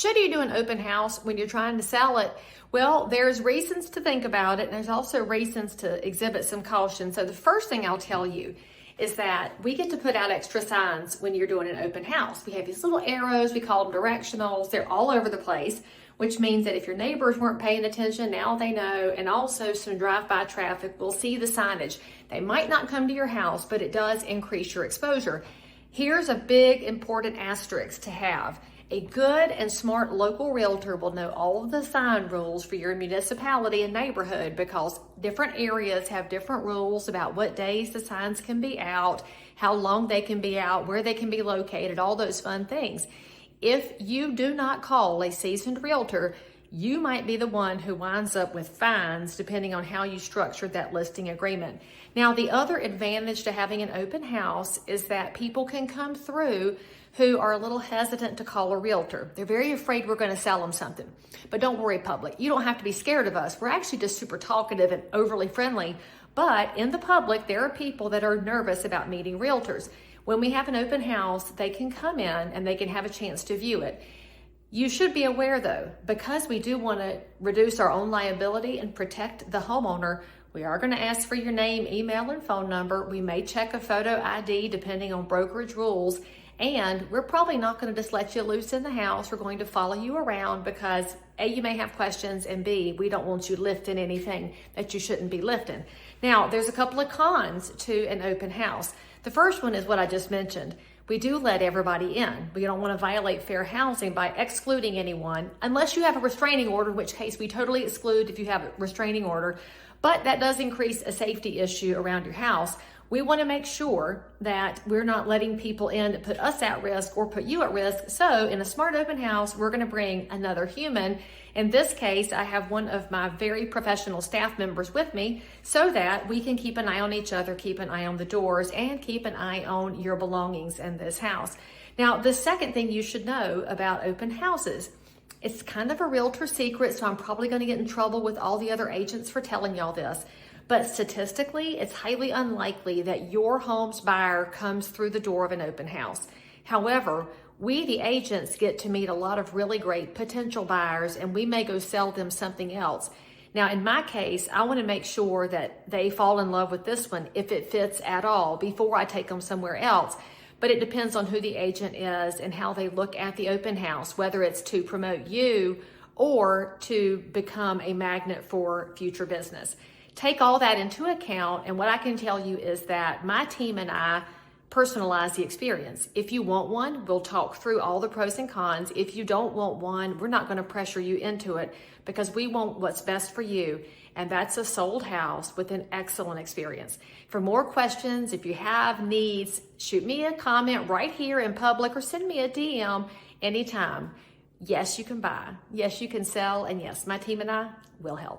Should you do an open house when you're trying to sell it? Well, there's reasons to think about it, and there's also reasons to exhibit some caution. So the first thing I'll tell you is that we get to put out extra signs when you're doing an open house. We have these little arrows, we call them directionals. They're all over the place, which means that if your neighbors weren't paying attention, now they know. And also some drive-by traffic will see the signage. They might not come to your house, but it does increase your exposure. Here's a big important asterisk to have. A good and smart local realtor will know all of the sign rules for your municipality and neighborhood, because different areas have different rules about what days the signs can be out, how long they can be out, where they can be located, all those fun things. If you do not call a seasoned realtor, you might be the one who winds up with fines depending on how you structured that listing agreement. Now, the other advantage to having an open house is that people can come through who are a little hesitant to call a realtor. They're very afraid we're going to sell them something. But don't worry, public. You don't have to be scared of us. We're actually just super talkative and overly friendly. But in the public, there are people that are nervous about meeting realtors. When we have an open house, they can come in and they can have a chance to view it. You should be aware, though, because we do want to reduce our own liability and protect the homeowner, we are going to ask for your name, email, and phone number. We may check a photo ID depending on brokerage rules. And we're probably not going to just let you loose in the house. We're going to follow you around because A, you may have questions, and B, we don't want you lifting anything that you shouldn't be lifting. Now, there's a couple of cons to an open house. The first one is what I just mentioned. We do let everybody in. We don't want to violate fair housing by excluding anyone, unless you have a restraining order, in which case we totally exclude if you have a restraining order. But that does increase a safety issue around your house. We want to make sure that we're not letting people in that put us at risk or put you at risk. So in a smart open house, we're going to bring another human. In this case, I have one of my very professional staff members with me so that we can keep an eye on each other, keep an eye on the doors, and keep an eye on your belongings in this house. Now, the second thing you should know about open houses, it's kind of a realtor secret, so I'm probably going to get in trouble with all the other agents for telling y'all this. But statistically, it's highly unlikely that your home's buyer comes through the door of an open house. However, we, the agents, get to meet a lot of really great potential buyers, and we may go sell them something else. Now, in my case, I want to make sure that they fall in love with this one, if it fits at all, before I take them somewhere else. But it depends on who the agent is and how they look at the open house, whether it's to promote you or to become a magnet for future business. Take all that into account, and what I can tell you is that my team and I personalize the experience. If you want one, we'll talk through all the pros and cons. If you don't want one, we're not going to pressure you into it, because we want what's best for you, and that's a sold house with an excellent experience. For more questions, if you have needs, shoot me a comment right here in public or send me a DM anytime. Yes, you can buy. Yes, you can sell. And yes, my team and I will help.